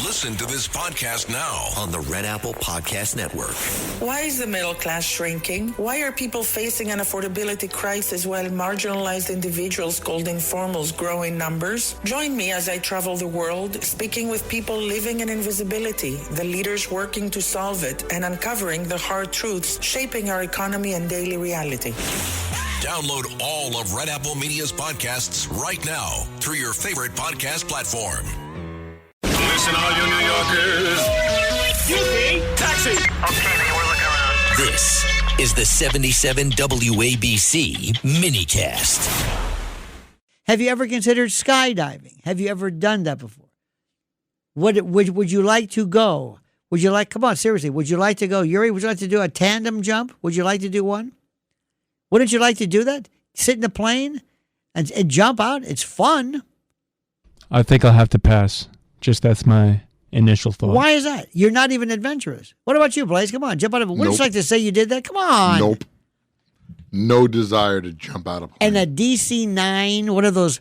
Listen to this podcast now on the Red Apple Podcast Network. Why is the middle class shrinking? Why are people facing an affordability crisis while marginalized individuals called informals grow in numbers? Join me as I travel the world, speaking with people living in invisibility, the leaders working to solve it, and uncovering the hard truths shaping our economy and daily reality. Download all of Red Apple Media's podcasts right now through your favorite podcast platform. Listen, all you New Yorkers. Excuse me, taxi. Okay, we're looking around. This is the 77 WABC minicast. Have you ever considered skydiving? Have you ever done that before? Would you like to go? Would you like, come on, seriously, would you like to go? Yuri, would you like to do a tandem jump? Would you like to do one? Wouldn't you like to do that? Sit in the plane and jump out? It's fun. I think I'll have to pass. Just that's my initial thought. Why is that? You're not even adventurous. What about you, Blaze? Come on, jump out of it. Wouldn't you like to say you did that? Come on. Nope. No desire to jump out of a plane. And a DC-9, one of those,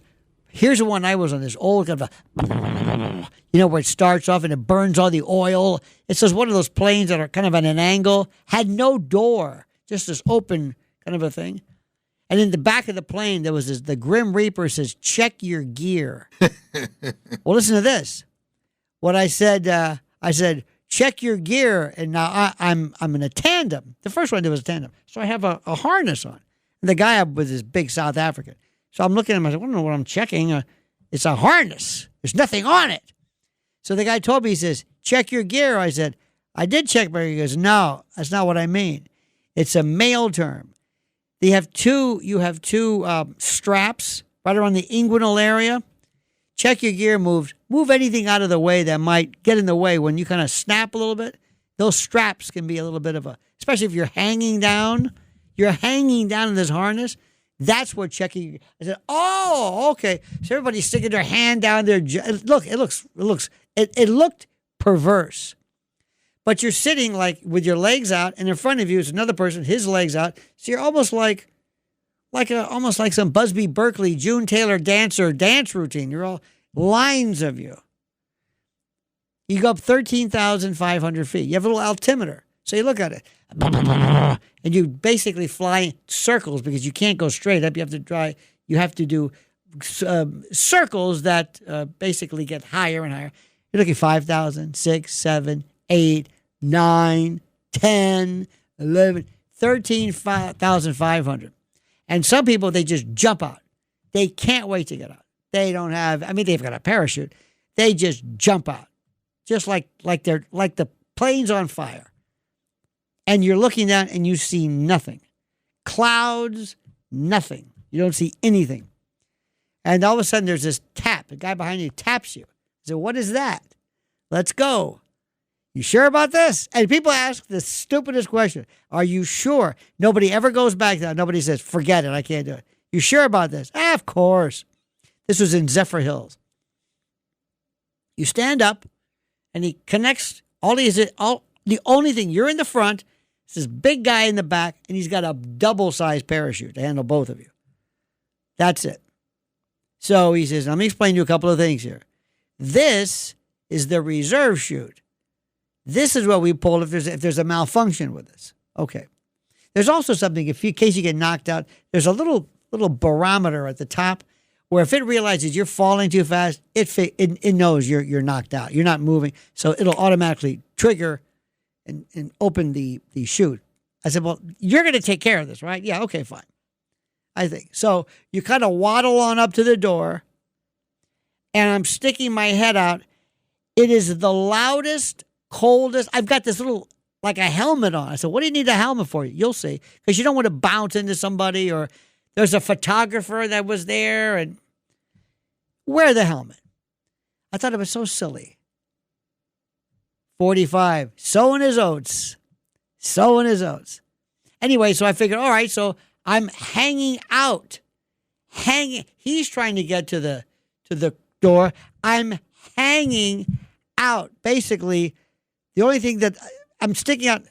here's the one I was on, this old kind of a, where it starts off and it burns all the oil. It's just one of those planes that are kind of at an angle, had no door, just this open kind of a thing. And in the back of the plane, there was the Grim Reaper says, check your gear. Well, listen to this. What I said, check your gear. And now I'm in a tandem. The first one I did was a tandem. So I have a harness on. And the guy up with this big South African. So I'm looking at him. I said, I don't know what I'm checking. It's a harness. There's nothing on it. So the guy told me, he says, check your gear. I said, I did check my gear. He goes, no, that's not what I mean. It's a male term. You have two straps right around the inguinal area. Check your gear moves. Move anything out of the way that might get in the way when you kind of snap a little bit. Those straps can be a little bit of especially if you're hanging down. You're hanging down in this harness. That's what checking. I said, oh, okay. So everybody's sticking their hand down there. It looked perverse. But you're sitting like with your legs out, and in front of you is another person, his legs out. So you're almost like some Busby Berkeley, June Taylor dance routine. You're all lines of you. You go up 13,500 feet. You have a little altimeter. So you look at it. And you basically fly in circles because you can't go straight up. You have to do circles that basically get higher and higher. You're looking 5,000, 6, 7, 8, 9, 10, 11, 13,500. And some people, they just jump out. They can't wait to get out. They've got a parachute. They just jump out. Just like the plane's on fire. And you're looking down and you see nothing. Clouds, nothing. You don't see anything. And all of a sudden there's this tap. The guy behind you taps you. So what is that? Let's go. You sure about this? And people ask the stupidest question. Are you sure? Nobody ever goes back there. Nobody says, forget it, I can't do it. You sure about this? Of course. This was in Zephyr Hills. You stand up, and he connects the only thing, you're in the front, it's this big guy in the back, and he's got a double-sized parachute to handle both of you. That's it. So he says, let me explain to you a couple of things here. This is the reserve chute. This is what we pull if there's a malfunction with this. Okay. There's also something, in case you get knocked out, there's a little barometer at the top where if it realizes you're falling too fast, it knows you're knocked out. You're not moving. So it'll automatically trigger and open the chute. I said, well, you're going to take care of this, right? Yeah, okay, fine. I think. So you kind of waddle on up to the door, and I'm sticking my head out. It is the loudest, coldest. I've got this little, like a helmet on. I said, what do you need a helmet for? You'll see. Because you don't want to bounce into somebody, or there's a photographer that was there, and wear the helmet. I thought it was so silly. 45, sowing his oats. Anyway, so I figured, all right, so I'm hanging out. He's trying to get to the door. I'm hanging out. Basically, the only thing that I'm sticking out,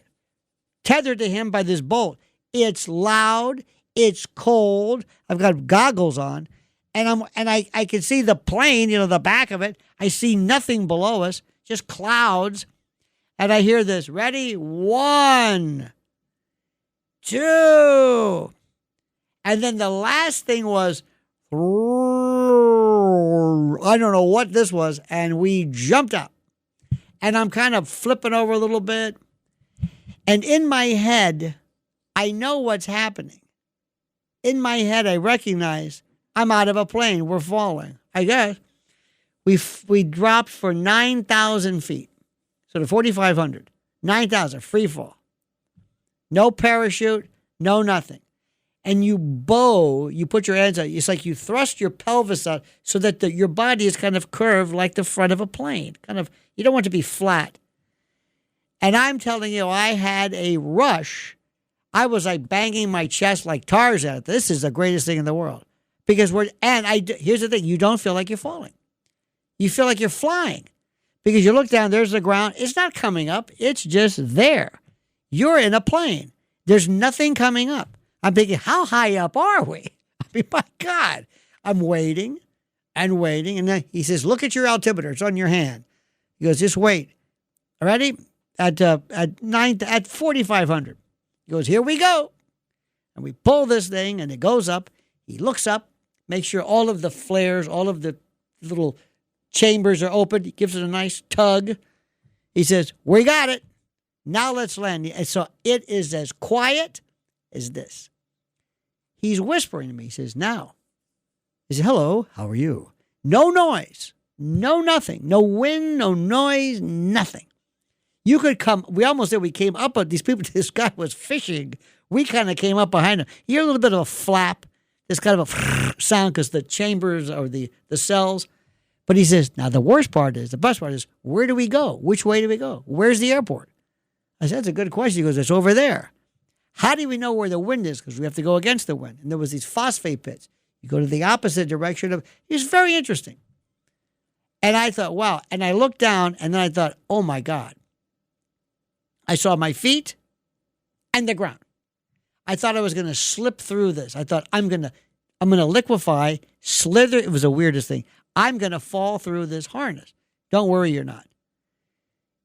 tethered to him by this bolt. It's loud. It's cold. I've got goggles on, and I can see the plane, the back of it. I see nothing below us, just clouds. And I hear this, ready? 1, 2. And then the last thing was, I don't know what this was, and we jumped up. And I'm kind of flipping over a little bit. And in my head, I know what's happening. In my head, I recognize I'm out of a plane. We're falling. I guess. We dropped for 9,000 feet. So to 4,500. 9,000, free fall. No parachute, no nothing. And you put your hands out. It's like you thrust your pelvis out so that your body is kind of curved like the front of a plane. You don't want it to be flat. And I'm telling you, I had a rush. I was like banging my chest like Tarzan. This is the greatest thing in the world. Because here's the thing, you don't feel like you're falling. You feel like you're flying. Because you look down, there's the ground. It's not coming up. It's just there. You're in a plane. There's nothing coming up. I'm thinking, how high up are we? I mean, my God. I'm waiting and waiting. And then he says, look at your altimeter. It's on your hand. He goes, just wait. Ready? At 4,500. He goes, here we go. And we pull this thing and it goes up. He looks up, makes sure all of the flares, all of the little chambers are open. He gives it a nice tug. He says, we got it. Now let's land. And so it is as quiet as this. He's whispering to me. He says, now. He says, hello, how are you? No noise. No nothing. No wind, no noise, nothing. You could come. We almost said we came up, but these people, this guy was fishing. We kind of came up behind him. You hear a little bit of a flap. There's kind of a sound because the chambers or the cells. But he says, now the best part is, where do we go? Which way do we go? Where's the airport? I said, that's a good question. He goes, it's over there. How do we know where the wind is? Because we have to go against the wind. And there was these phosphate pits. You go to the opposite direction of. It was very interesting. And I thought, wow. And I looked down and then I thought, oh my God. I saw my feet and the ground. I thought I was going to slip through this. I thought I'm going to liquefy, slither. It was the weirdest thing. I'm going to fall through this harness. Don't worry, you're not.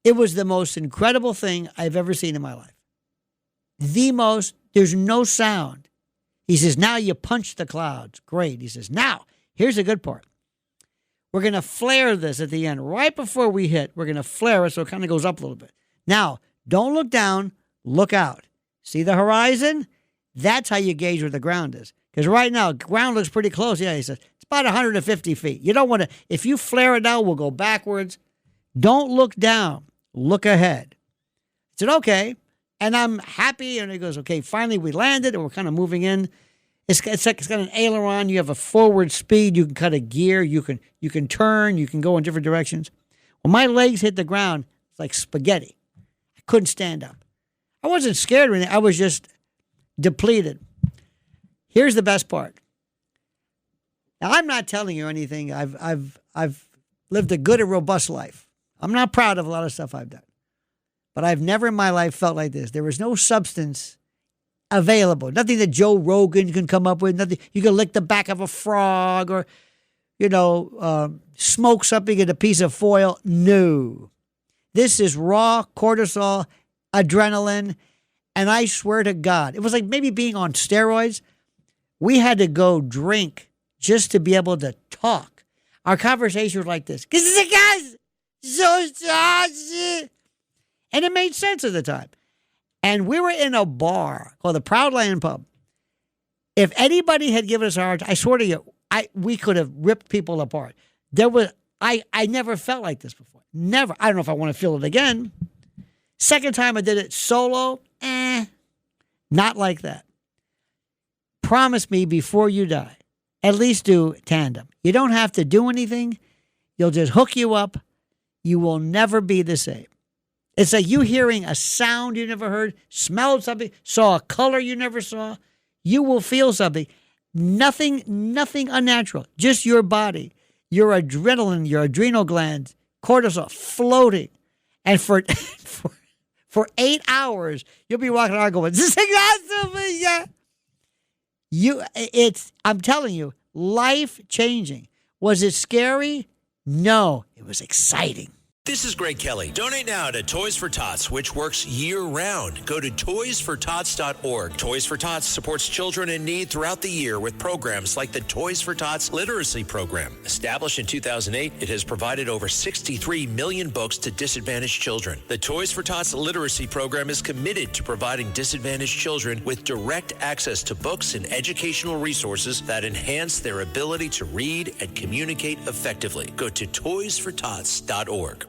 It was the most incredible thing I've ever seen in my life. There's no sound. He says, now you punch the clouds. Great. He says, now, here's the good part. We're going to flare this at the end. Right before we hit, we're going to flare it so it kind of goes up a little bit. Now, don't look down, look out. See the horizon? That's how you gauge where the ground is. Because right now, ground looks pretty close. Yeah, he says, it's about 150 feet. You don't want to, if you flare it now, we'll go backwards. Don't look down, look ahead. I said, okay. And I'm happy. And he goes, okay, finally we landed and we're kind of moving in. It's like it's got an aileron. You have a forward speed. You can cut a gear. You can turn. You can go in different directions. When my legs hit the ground, it's like spaghetti. I couldn't stand up. I wasn't scared or anything. I was just depleted. Here's the best part. Now, I'm not telling you anything. I've lived a good and robust life. I'm not proud of a lot of stuff I've done. But I've never in my life felt like this. There was no substance available. Nothing that Joe Rogan can come up with. Nothing. You can lick the back of a frog or, smoke something in a piece of foil. No. This is raw cortisol, adrenaline, and I swear to God, it was like maybe being on steroids. We had to go drink just to be able to talk. Our conversation was like this. And it made sense at the time. And we were in a bar called the Proud Lion Pub. If anybody had given us a hard time, I swear to you, we could have ripped people apart. I never felt like this before. Never. I don't know if I want to feel it again. Second time I did it solo, not like that. Promise me before you die, at least do tandem. You don't have to do anything. You'll just hook you up. You will never be the same. It's like you hearing a sound you never heard, smelled something, saw a color you never saw. You will feel something. Nothing unnatural. Just your body, your adrenaline, your adrenal glands, cortisol floating. And for 8 hours, you'll be walking around going, I'm telling you, life changing. Was it scary? No, it was exciting. This is Greg Kelly. Donate now to Toys for Tots, which works year-round. Go to toysfortots.org. Toys for Tots supports children in need throughout the year with programs like the Toys for Tots Literacy Program. Established in 2008, it has provided over 63 million books to disadvantaged children. The Toys for Tots Literacy Program is committed to providing disadvantaged children with direct access to books and educational resources that enhance their ability to read and communicate effectively. Go to toysfortots.org.